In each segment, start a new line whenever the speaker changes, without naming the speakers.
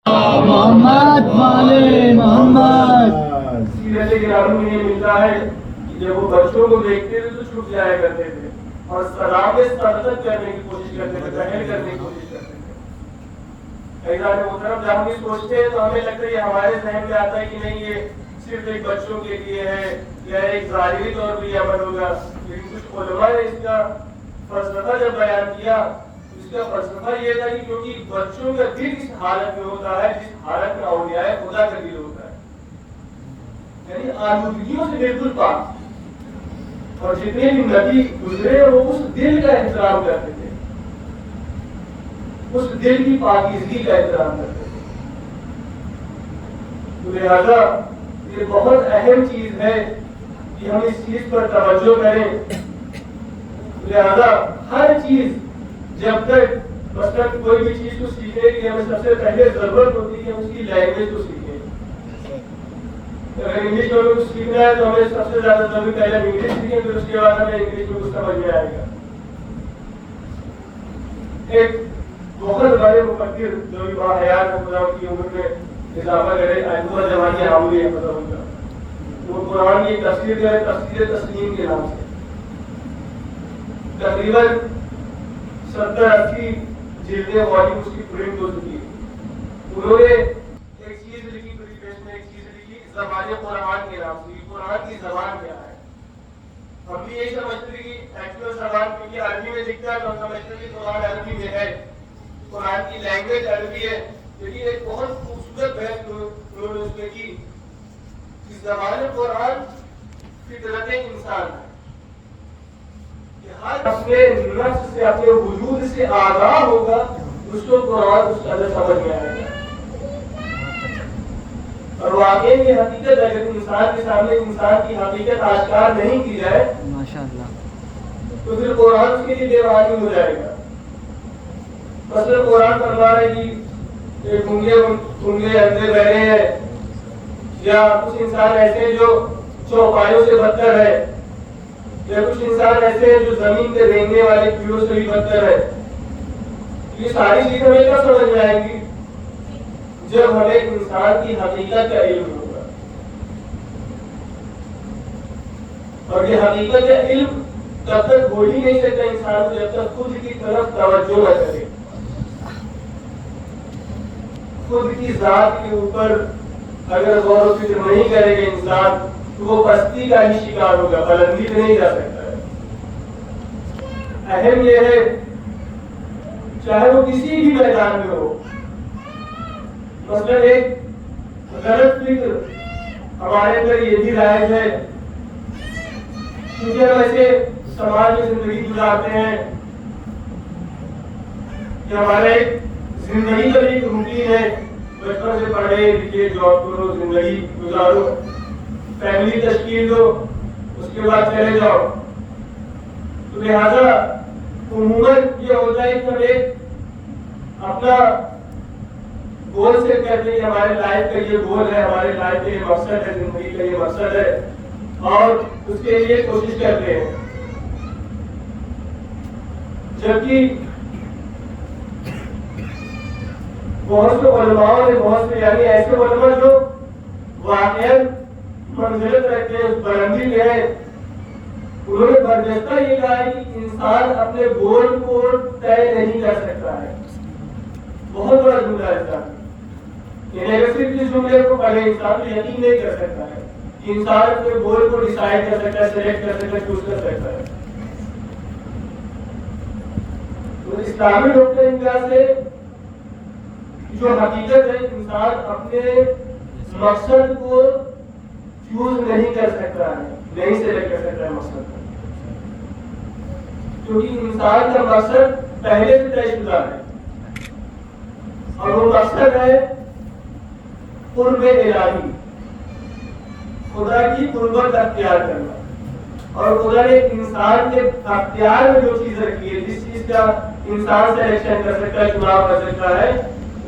محمد والے محمد.
سیرت گرامی میں یہ ملتا ہے کہ جب وہ بچوں کو دیکھتے تھے تو چھپ جایا کرتے تھے اور سلام سرزد کرنے کی کوشش کرتے تھے، پہل کرنے کی کوشش کرتے تھے. ایسا محترم جب ہم یہ سوچتے ہیں تو ہمیں لگتا ہے یہ ہمارے ذہن میں آتا ہے کہ نہیں یہ صرف ایک بچوں کے لیے ہے یا ایک ظاہری طور پر یہ عمل ہوگا. لیکن کچھ علماء نے اس کا فلسفہ جب بیان کیا، اس کا فلسفہ یہ تھا کہ کیونکہ بچوں کا دل اس حالت میں ہوتا ہے جس حالت میں اولیاء خدا کا دل ہوتا ہے، یعنی آلودگیوں سے بالکل پاک. اور جتنے بھی نبی گزرے وہ اس دل کا احترام کرتے تھے، اس دل کی پاکیزگی کا احترام کرتے تھے. تو لہذا یہ بہت اہم چیز ہے کہ ہم اس چیز پر توجہ کریں. لہذا ہر چیز جب تک مثلا کوئی بھی چیز کو سیکھنے کے لیے ہمیں سب سے پہلے ضرورت ہوتی ہے کہ ہم اس کی لینگویج کو سیکھیں. اگر انگلش میں کچھ سیکھنا ہے تو ہمیں سب سے زیادہ ضروری پہلے ہم انگلش سیکھیں، پھر اس کے بعد ہمیں انگلش میں کچھ سمجھ میں آئے گا. ایک بہت بڑے مفکر جو بھی باحیات ہے، خدا کی عمر میں اضافہ کرے، ایوب جمالی حاوی ہے خدا ان کا، وہ قرآن کی ایک تفسیر جو ہے تفسیر تسلیم کے نام سے تقریباً 70-80 جلدیں والی اس کی پرنٹ ہو چکی ہے. انہوں نے ایک چیز لکھی، پریفیس میں ایک چیز لکھی زبان قرآن کے نام سے. قرآن کی زبان کیا ہے؟ ہم بھی یہی سمجھتے ہیں کہ ایکچوئل زبان کیونکہ عربی میں لکھتا ہے تو ہم سمجھتے ہیں کہ قرآن عربی میں ہے، قرآن کی لینگویج عربی ہے. لیکن ایک بہت خوبصورت بحث انہوں نے اس میں کی کہ زبان قرآن فطرت انسان ہے کہ ہر اپنے نفس سے اپنے وجود سے آگاہ ہوگا اس کو قرآن اس قدر سمجھ میں آئے گا. اور واقعی یہ حقیقت اگر انسان کے سامنے انسان کی حقیقت آشکار نہیں کی جائے
ماشاءاللہ
تو پھر قرآن اس کے لیے بے معنی ہو جائے گا. مثلا قرآن فرما رہا ہے کہ گنگے اندھے بہرے ہیں، یا کچھ انسان ایسے ہیں جو چوپایوں سے بدتر ہے، یا کچھ انسان ایسے ہیں جو زمین پہ رینگنے والے کیڑوں سے بھی بدتر ہے. یہ ساری چیزیں ہمیں کب سمجھ میں آئیں گی؟ جب ہمیں انسان کی حقیقت کا علم ہوگا. اور یہ حقیقت کا علم تب تک ہو ہی نہیں سکتا انسان کو جب تک خود کی طرف توجہ نہ کرے. خود کی ذات کے اوپر اگر غور و فکر نہیں کرے گا انسان تو وہ پستی کا ہی شکار ہوگا، بلندی پہ نہیں جا سکتا ہے. اہم یہ ہے چاہے وہ کسی بھی میدان میں ہو، مثلا ایک غلط فکر ہمارے اندر یہ بھی رائج ہے کیونکہ ہم ایسے سماج میں زندگی گزارتے ہیں کہ ہمارا ایک زندگی کا ایک روٹین ہے، بچپن سے پڑھے لکھے جاب کرو، زندگی گزارو، فیملی تشکیل دو، اس کے بعد چلے جاؤ. تو لہذا عموماً یہ ہوتا ہے کہ ہم ایک اپنا گول سیٹ کرتے ہیں کہ ہمارے لائف کا یہ گول ہے، ہمارے لائف کا یہ مقصد ہے، زندگی کا یہ مقصد ہے، اور اس کے لیے کوشش کرتے ہیں. جبکہ بہت سے علماء نے بہت سے یعنی ایسے علماء جو واقعاً منزلت رکھتے ہیں، اس بلندی میں ہے، انہوں نے برجستہ یہ کہا ہے کہ انسان اپنے گول کو طے نہیں کر سکتا ہے. بہت بڑا جملہ ہے اس کا. یعنی اگر صرف اس جملے کو پڑھے انسان تو یقین نہیں کر سکتا ہے کہ انسان اپنے گول کو ڈیسائیڈ کر سکتا ہے، سلیکٹ کر سکتا ہے، چوز کر سکتا ہے. تو اسلامی نقطۂ نگاہ سے جو حقیقت ہے انسان اپنے مقصد کو چوز نہیں کر سکتا ہے، نہیں سلیکٹ کر سکتا ہے مقصد کو، کیونکہ انسان کا مقصد پہلے سے طے شدہ ہے اور وہ مقصد ہے قرب الہی، خدا کی قربت اختیار کرنا. اور خدا نے انسان کے اختیار میں جو چیز رکھی ہے، جس چیز کا انسان سلیکشن کر سکتا ہے، چناؤ کر سکتا ہے،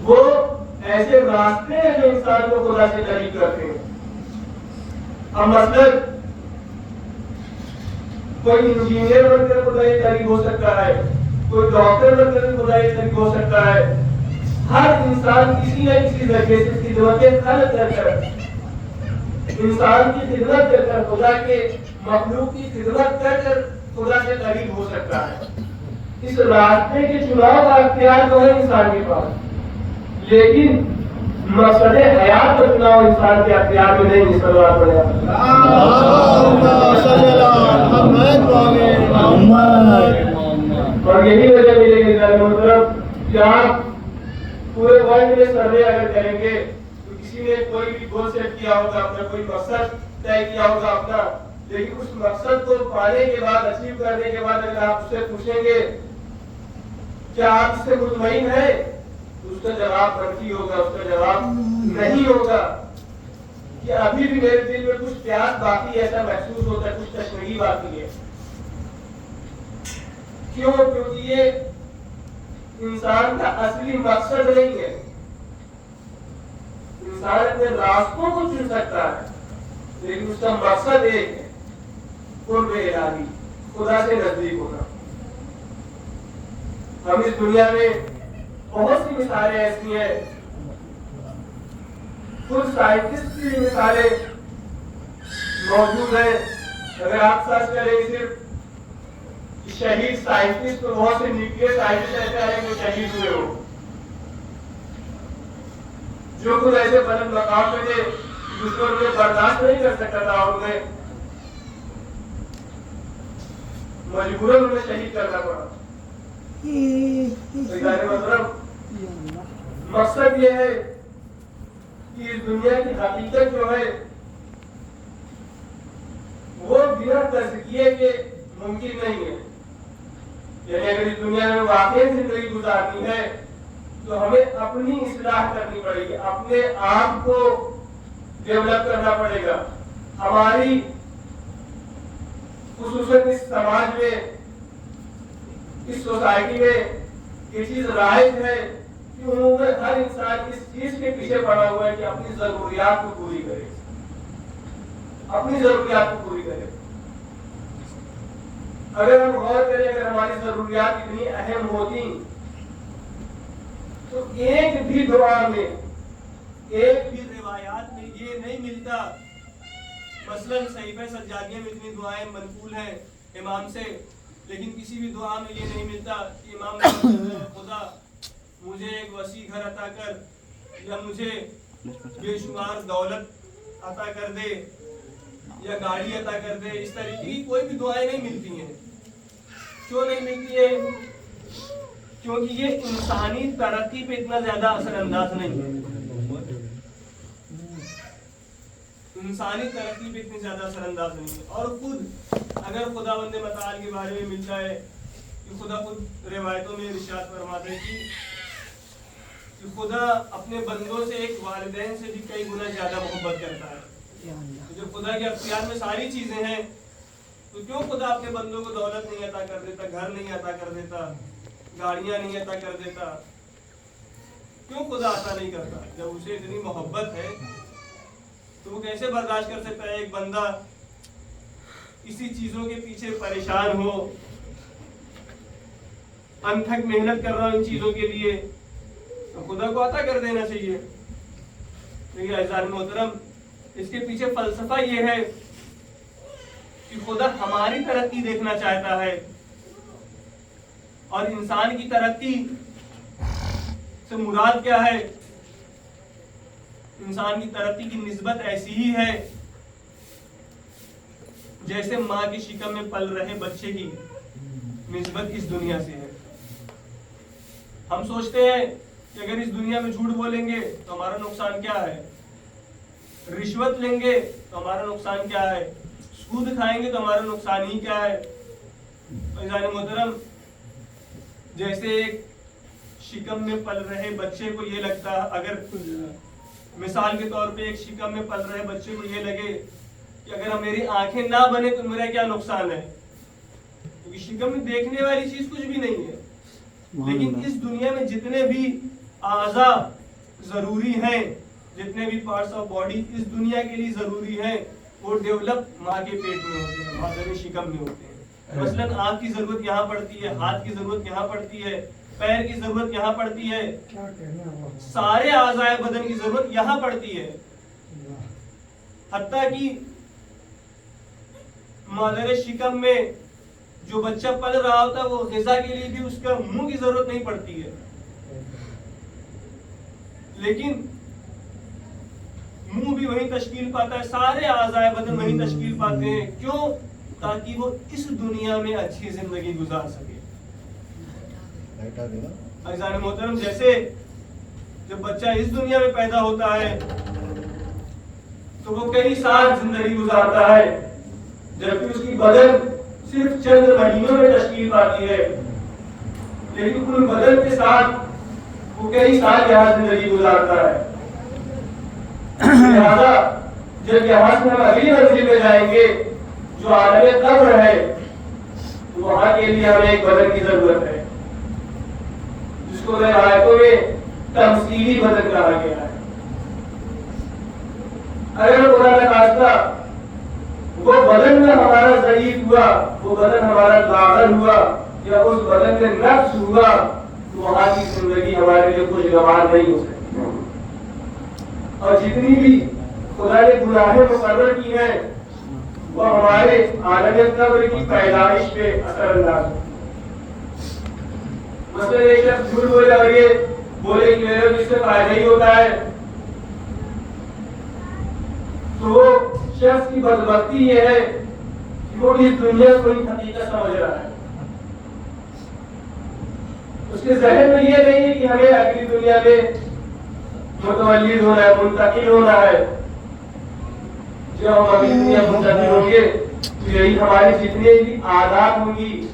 وہ ایسے راستے ہیں جو انسان کو خدا سے قریب کرتے ہیں. اب مثلا کوئی انجینئر بن کر خدا کے قریب ہو سکتا ہے، کوئی ڈاکٹر بن کر خدا کے قریب ہو سکتا ہے، ہر انسان کسی نہ کسی ذریعے سے خدمت خلق کر کر انسان کی خدمت کر کر خدا کے مخلوق کی خدمت کر کر خدا سے قریب ہو سکتا ہے. اس راستے کے چناؤ کا اختیار تو ہے انسان کے پاس، لیکن مقصد حیات کا چناؤ انسان کے اختیار میں نہیں. صلوات پڑھیں. اور یہی وجہ ملے گی محترم کہ آپ پورے ورلڈ میں سروے اگر کریں گے تو کسی نے کوئی بھی گول سیٹ کیا ہوگا، اپنا کوئی مقصد طے کیا ہوگا اپنا، لیکن اس مقصد کو پانے کے بعد، اچیو کرنے کے بعد اگر آپ اس سے پوچھیں گے کیا آپ اس سے مطمئن ہیں، تو اس کا جواب منفی ہوگا، اس کا جواب نہیں ہوگا کہ ابھی بھی میرے دل میں کچھ پیاس باقی ہے، ایسا محسوس ہوتا ہے، کچھ تشنگی باقی ہے. کیوں؟ کیونکہ یہ انسان کا اصلی مقصد نہیں ہے. انسان اپنے راستوں کو چن سکتا ہے، لیکن اس کا مقصد ایک ہے، قرب الہی، خدا سے نزدیک ہونا. ہم اس دنیا میں بہت سی مثالیں ایسی ہیں، خود سائنٹسٹ کی مثالیں موجود ہیں. اگر آپ سرچ کریں صرف شہید سائنٹسٹ، تو بہت سے نیوکلیئر سائنٹسٹ ایسے ہیں جو شہید ہوئے ہو، جو خود ایسے بلند مقام پہ تھے دشمن میں برداشت نہیں کر سکتا تھا، اور انہیں مجبوراً انہیں شہید کرنا پڑا. مقصد یہ ہے کہ اس دنیا کی حقیقت جو ہے وہ بنا تزکیے کے ممکن نہیں ہے. یعنی اگر اس دنیا میں واقعی زندگی گزارنی ہے تو ہمیں اپنی اصلاح کرنی پڑے گی، اپنے آپ کو ڈیولپ کرنا پڑے گا. ہماری خصوصاً اس سماج میں، اس سوسائٹی میں یہ چیز رائج ہے کہ عموماً ہر انسان اس چیز کے پیچھے پڑا ہوا ہے کہ اپنی ضروریات کو پوری کرے، اپنی ضروریات کو پوری کرے. اگر ہم غور کریں، اگر ہماری ضروریات اتنی اہم ہوتی تو ایک بھی دعا میں، ایک بھی روایات میں یہ نہیں ملتا. مثلاً صحیفہ سجادیہ میں اتنی دعائیں منقول ہیں امام سے، لیکن کسی بھی دعا میں یہ نہیں ملتا کہ امام نے خدا مجھے ایک وسیع گھر عطا کر، یا مجھے بے شمار دولت عطا کر دے، یا گاڑی عطا کر دے. اس طریقے کی کوئی بھی دعائیں نہیں ملتی ہیں. کیوں نہیں ملتی ہے؟ کیونکہ یہ انسانی ترقی پہ اتنا زیادہ اثر انداز نہیں ہے. انسانی ترقی پہ اتنی زیادہ اثر انداز نہیں ہے. اور خود اگر خدا بند متعال کے بارے میں ملتا ہے کہ خدا خود روایتوں میں ارشاد فرماتا ہے کہ خدا اپنے بندوں سے ایک والدین سے بھی کئی گنا زیادہ محبت کرتا ہے. جب خدا کے اختیار میں ساری چیزیں ہیں تو کیوں خدا اپنے بندوں کو دولت نہیں عطا کر دیتا، گھر نہیں عطا کر دیتا، گاڑیاں نہیں عطا کر دیتا؟ کیوں خدا عطا نہیں کرتا؟ جب اسے اتنی محبت ہے تو وہ کیسے برداشت کر سکتا ہے ایک بندہ اسی چیزوں کے پیچھے پریشان ہو، انتھک محنت کر رہا ہو ان چیزوں کے لیے؟ تو خدا کو عطا کر دینا چاہیے. لیکن عزیزان محترم، اس کے پیچھے فلسفہ یہ ہے کہ خدا ہماری ترقی دیکھنا چاہتا ہے، اور انسان کی ترقی سے مراد کیا ہے؟ انسان کی ترقی کی نسبت ایسی ہی ہے جیسے ماں کی شکم میں پل رہے بچے کی نسبت اس دنیا سے ہے. ہم سوچتے ہیں کہ اگر اس دنیا میں جھوٹ بولیں گے تو ہمارا نقصان کیا ہے، رشوت لیں گے تو ہمارا نقصان کیا ہے، سود کھائیں گے تو ہمارا نقصان ہی کیا ہے. عزیزان محترم، جیسے ایک شکم میں پل رہے بچے کو یہ لگتا، اگر مثال کے طور پہ ایک شکم میں پل رہے بچے کو یہ لگے کہ اگر میری آنکھیں نہ بنے تو میرا کیا نقصان ہے، کیونکہ شکم میں دیکھنے والی چیز کچھ بھی نہیں ہے. لیکن اس دنیا میں جتنے بھی اعضاء ضروری ہیں، جتنے بھی پارٹس آف باڈی اس دنیا کے لیے ضروری ہیں، وہ ڈیولپ ماں کے پیٹ میں ہوتے ہیں، ماں کے شکم میں ہوتے ہیں. مثلاً آنکھ کی ضرورت یہاں پڑتی ہے، ہاتھ کی ضرورت یہاں پڑتی ہے،
پیر کی ضرورت یہاں پڑتی ہے، سارے اعضاء بدن کی ضرورت یہاں پڑتی ہے، حتیٰ کہ مادر شکم میں جو بچہ پل رہا ہوتا ہے وہ غذا کے لیے بھی اس کا منہ کی ضرورت نہیں پڑتی ہے، لیکن منہ بھی وہیں تشکیل پاتا ہے، سارے اعضاء بدن وہیں تشکیل پاتے ہیں. کیوں؟ تاکہ وہ اس دنیا میں اچھی زندگی گزار سکے. عزیزان محترم، جیسے جب بچہ اس دنیا میں پیدا ہوتا ہے تو وہ کئی سال زندگی گزارتا ہے، جبکہ اس کی بدن صرف چند مہینوں میں تشکیل پاتی ہے، لیکن ان بدن کے ساتھ وہ کئی سال یہاں زندگی گزارتا ہے. لہذا جب یہاں سے ہم اگلی منزل پہ جائیں گے جو عالم قبر ہے، تو وہاں کے لیے ہمیں ایک بدن کی ضرورت ہے جس کو روایتوں میں تمثیلی بدن کہا گیا ہے. اگر خدا نہ خواستہ وہ بدن میں ہمارا ضعیف ہوا، وہ بدن ہمارا لاغر ہوا، یا اس بدن میں نقص ہوا، تو وہاں کی زندگی ہمارے لیے خوشگوار نہیں ہو سکتی. اور جتنی بھی خدا نے گناہیں مقرر کی ہیں وہ ہمارے عالم قبر کی پیدائش پہ اثر انداز ہے. مثلا ایک شخص جھوٹ بولے اور یہ بولے کہ میرے اس سے فائدہ ہی ہوتا ہے، تو وہ شخص کی بدبختی یہ ہے کہ وہ اس دنیا کو ہی حقیقت سمجھ رہا ہے. اس کے ذہن میں یہ نہیں ہے کہ ہمیں اگلی دنیا میں متولد ہونا ہے، منتقل ہونا ہے. جب ہم اگلی دنیا منتقل ہوں گے تو یہی ہماری جتنے بھی عادات ہوں گی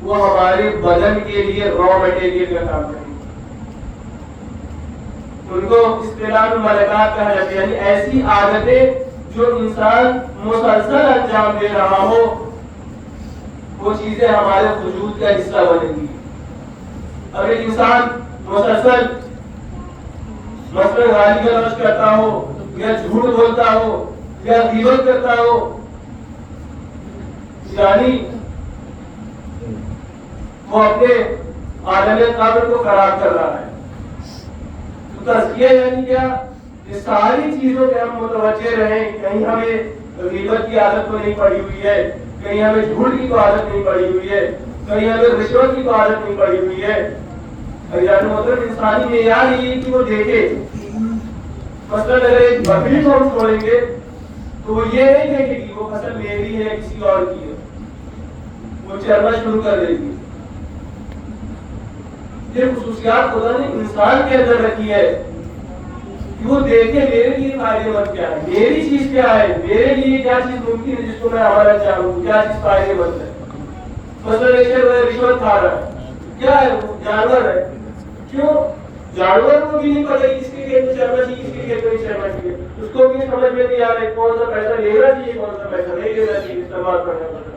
وہ ہمارے بدن کے لیے را مٹیریل کا کام کریں گے. ان کو اصطلاح الملکات کہا جاتا ہے، یعنی ایسی عادتیں جو انسان مسلسل انجام دے رہا ہو وہ چیزیں ہمارے وجود کا حصہ بنے گی. اگر ایک انسان مسلسل مثلا گالی گلوچ کرتا ہو یا جھوٹ بولتا ہو یا غیبت کرتا ہو، یعنی وہ اپنے عالم قبر کو خراب کر رہا ہے. تو تزکیہ یعنی کیا؟ یہ ساری چیزوں پہ ہم متوجہ رہیں. کہیں ہمیں غیبت کی عادت تو نہیں پڑی ہوئی ہے، کہیں ہمیں جھوٹ کی تو عادت نہیں پڑی ہوئی ہے، کہیں ہمیں رشوت کی تو عادت نہیں پڑی ہوئی ہے. یعنی مطلب انسانی معیار یہ ہے کہ وہ دیکھے. مثلا اگر ایک بکری کو ہم چھوڑیں گے تو وہ یہ نہیں دیکھے گی وہ فصل میری ہے کسی اور کی ہے، وہ چرنا شروع کر دے گی. یہ خصوصیات خدا نے انسان کے اندر رکھی ہے کہ وہ دیکھے میرے لیے فائدے مند کیا ہے، میری چیز کیا ہے، میرے لیے کیا چیز ممکن ہے جس کو میں ہمارا چاہوں، کیا چیز فائدے مند ہے. مثلا ایک رشوت کھا رہا ہے، کیا ہے وہ جانور ہے. کیوں؟ جانور کو بھی نہیں پتا کس کے کھیت میں چلنا چاہیے کس کے کھیت میں نہیں چلنا چاہیے. اس کو بھی سمجھ میں نہیں آ رہا ہے کون سا پیسہ لینا چاہیے کون سا پیسہ نہیں لینا چاہیے، استعمال کرنا پڑتا ہے.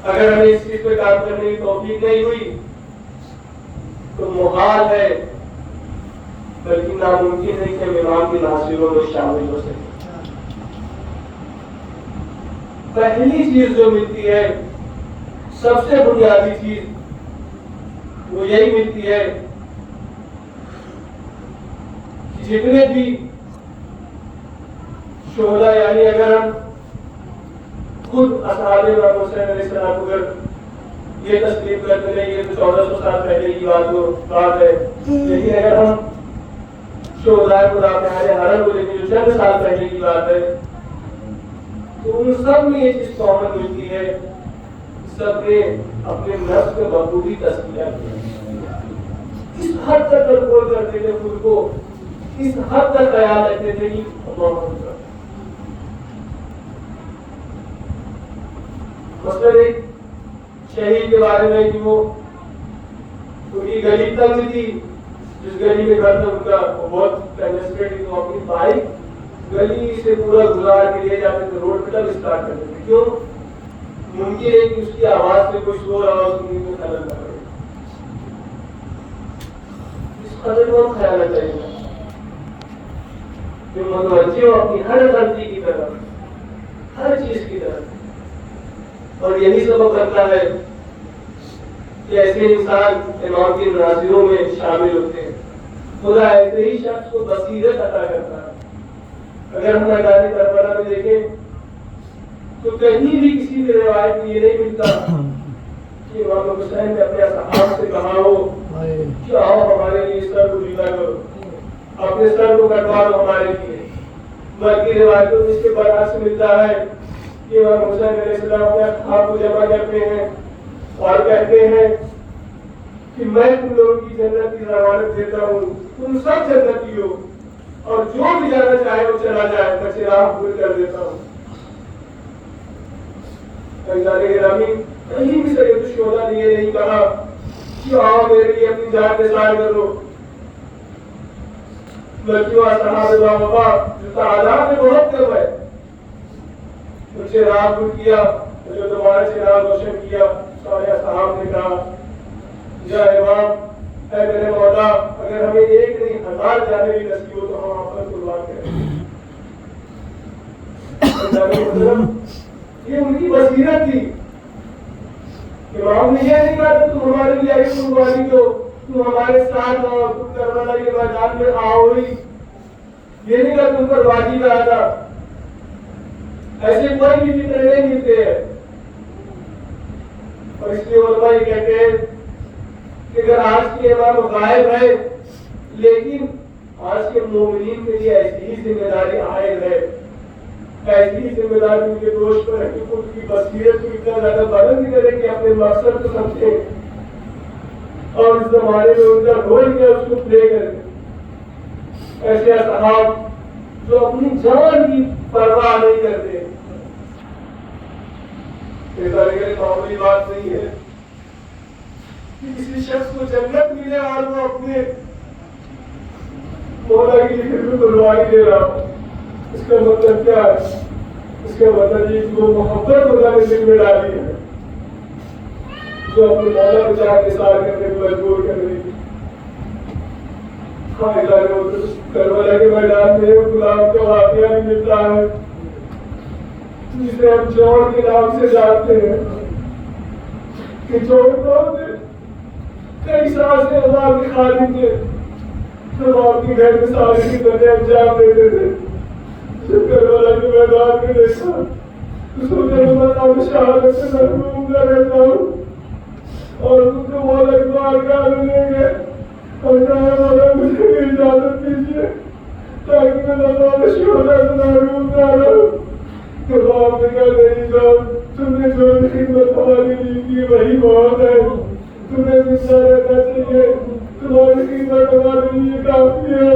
اگر ہمیں اس چیز پہ کام کرنے کی توفیق نہیں ہوئی تو محال ہے بلکہ ناممکن ہے کہ ہم امام کی ناصروں میں شامل ہو سکیں. پہلی چیز جو ملتی ہے، سب سے بنیادی چیز وہ یہی ملتی ہے کہ جتنے بھی شہداء، یعنی اگر ہم خود اصحاب امام حسین علیہ السلام کو یہ تسلیم کرتے ہیں یہ تو 1400 سال پہلے کی بات ہے، لیکن اگر ہم شہداء خدا پہلے حرم کو دیکھیں جو چند سال پہلے کی بات ہے تو ان سب میں یہ چیز کامن ملتی ہے، سب نے اپنے نفس کو بخوبی تزکیہ کیا. اس حد تک کنٹرول کرتے تھے خود کو، اس حد تک خیال رکھتے تھے کہ مثلا ایک شہید کے بارے میں کہ وہ ان کی گلی تنگ تھی، جس گلی میں گھر تھا ان کا بہت کنجسٹڈ تھی، تو اپنی بائک گلی سے پورا گزار کے لے جاتے تھے، روڈ پہ تک اسٹارٹ کرتے تھے. کیوں؟ ممکن ہے کہ اس کی آواز سے کوئی شور آواز سننے کو خیال نہ کرے. اس قدر کو ہم خیال رکھنا چاہیے. جو متوجہ ہو اپنی ہر غلطی کی طرف، ہر چیز کی طرف. اور یہی سبب کرتا ہے کہ ایسے انسان امام کی مناظروں میں شامل ہوتے ہیں. خدا ایسے ہی شخص کو بصیرت عطا کرتا ہے. اگر ہم میدان کربلا میں دیکھیں تو کہیں بھی کسی بھی روایت میں یہ نہیں ملتا کہ امام حسین نے اپنے صحابہ سے کہا ہو کہ آؤ ہمارے لیے سر کو ڈھیلا کرو، اپنے سر کو کٹوا دو ہمارے لیے. بلکہ روایتوں میں اس کے برعکس ملتا ہے کہ امام حسین علیہ السلام اپنے اصحاب کو جمع کرتے ہیں اور کہتے ہیں کہ میں تم لوگوں کی جنت کی ضمانت دیتا ہوں، تم سب جنتی ہو، اور جو بھی جانا چاہے وہ چلا جائے، میں چراغ بھول کر دیتا ہوں. کہیں بھی سید الشہداء نے یہ نہیں کہا کہ آؤ میرے لیے اپنی جان نثار کرو، بلکہ وہ صحابہ وفا جو تعداد میں بہت کم ہے، جو چراغ بھول کیا، جو دوبارہ چراغ روشن کیا. سارے صحابہ نے کہا یا امام، اے میرے مولا، اگر ہمیں ایک نہیں 1000 جانے بھی نصیب ہو تو ہم آپ پر قربان کریں. یہ ان کی بصیرت تھی. امام نے یہ نہیں کہا کہ تم ہمارے لیے آئی قربانی دو، تم ہمارے ساتھ آؤ، تم کربلا کے میدان میں آؤ ہی. یہ نہیں کہا تم پر واجب آیا تھا. ایسے کوئی بھی فکر نہیں ملتے ہیں. اور اس لیے علماء یہ کہتے ہیں کہ اگر آج کے امام غائب ہے لیکن آج کے مومنین کے لیے ایسی ہی ذمہ داری عائد ہے، ایسی ہی ذمہ داری ان کے دوست پر ہے کہ خود کی بصیرت کو اتنا زیادہ بلند کریں کہ اپنے مقصد کو سمجھیں اور اس زمانے میں ان کا رول کیا اس کو پلے کریں. ایسے اصحاب جو اپنی جان کی پرواہ نہیں کرتے. معمولی بات نہیں ہے کہ کسی شخص کو جنت ملے اور وہ اپنے مولا کی خدمت قربانی دے رہا ہو. اس کا مطلب کیا ہے؟ اس کا مطلب یہ کہ وہ محبت خدا نے دل میں ڈالی ہے جو اپنے مولا کو چاہ کے سار کرنے کو مجبور کر رہی ہے. کربلا کے میدان میں غلام کا واقعہ بھی ملتا ہے جسے ہم چور کے نام سے جانتے ہیں کہ چور کون تھے؟ کئی سال سے عذاب کے خادم تھے. جب آپ کے گھر میں سارے خدمتیں انجام دیتے تھے، جب کربلا کے میدان میں دیکھا تو سوچا میں شہادت سے محروم نہ رہتا ہوں اور ان کو مولا کی بارگاہ میں لے گئے اور کہا مولا مجھے اجازت دیجیے تاکہ میں نظام شہداء سے محروم نہ رہوں. تو آپ نے کہا نہیں جان، تم نے جو خدمت ہماری لی کی وہی بہت ہے، تمہیں زندہ رہنا چاہیے، تمہاری خدمت ہمارے لیے کافی ہے.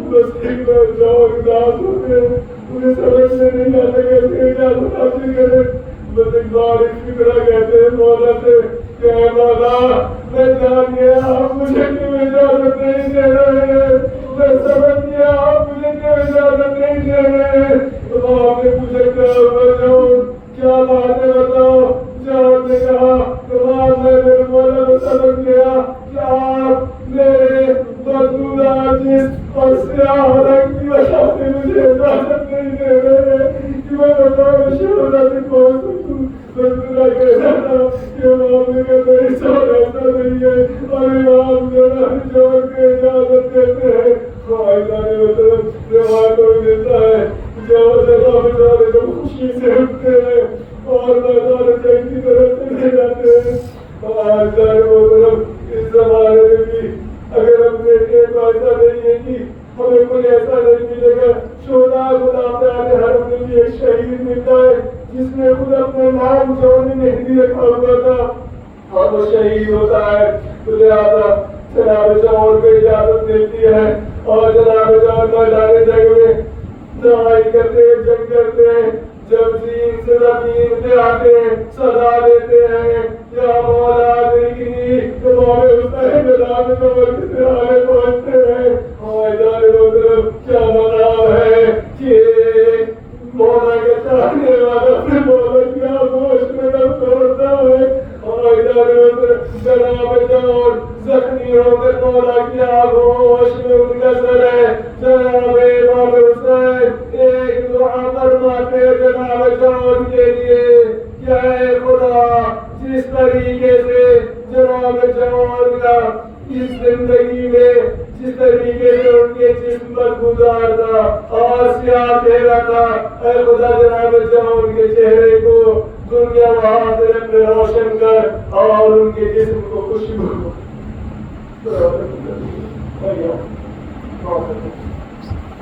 بس خدمت جاؤ اداس ہوتے ہیں، انہیں سمجھنے نہیں آتا کیسے اجازت حاصل کرے. بس ایک بار اس کی طرح کہتے ہیں مولا سے کہ اے مولا میں جان گیا آپ مجھے کیوں اجازت نہیں دے رہے، میں سمجھ گیا آپ مجھے کیوں اجازت نہیں دے رہے. تو آپ نے پوچھا کیا بات ہے بتاؤ. جان نے کہا میں میرے مولا کو سمجھ گیا کہ آپ میرے بدبودار جسم اور سیاہ رنگ کی وجہ سے مجھے اجازت نہیں دے رہے کہ میں بتاؤں شہداء سے پہنچ سکوں. بدبودار کہتا تھا کہ امام نے کہا نہیں سوال ایسا نہیں ہے اور امام ذرا جوڑ کے اجازت دیتے ہیں. روایتوں میں ملتا ہے جب جگہ میں جانے تو خوشی سے اٹھتے ہیں اور میدان جنگ کی طرف چلے جاتے ہیں. آج جانے وہ طرف اس زمانے میں بھی اگر ہم دیکھیں تو ایسا نہیں ہے کہ ہمیں کوئی ایسا نہیں ملے گا. شہداء خدا تعالی ہر اپنے لیے ایک شہید ملتا ہے جس نے خود اپنے نام جوانی مہندی رکھا ہوا تھا اور وہ شہید ہوتا ہے. تو لہٰذا جناب جوان کو اجازت ملتی ہے اور جناب جوان میدان جنگ میں لڑائی کرتے ہیں، جنگ کرتے ہیں. جب زین سے زمین پہ آتے ہیں صدا دیتے ہیں یا مولا دیکھنی تو مولا حسین میدان جنگ سے آگے پہنچتے ہیں. میدان جنگ کیا مقام ہے کہ مولا کے چاہنے والا سے مولا کیا گوشت میں دم توڑتا ہے اور جناب جان زخمی ہو کر مولا کی آغوش میں ان کا سر ہے. جناب امام کہ اے خدا جس طریقے سے جناب جوان کا اس زندگی میں جس طریقے سے ان کے جسم پر گزارتا اور سیاہ چہرہ تھا، اے خدا جناب جوان کے چہرے کو دنیا حاضرت میں روشن کر اور ان کے جسم کو خوشبو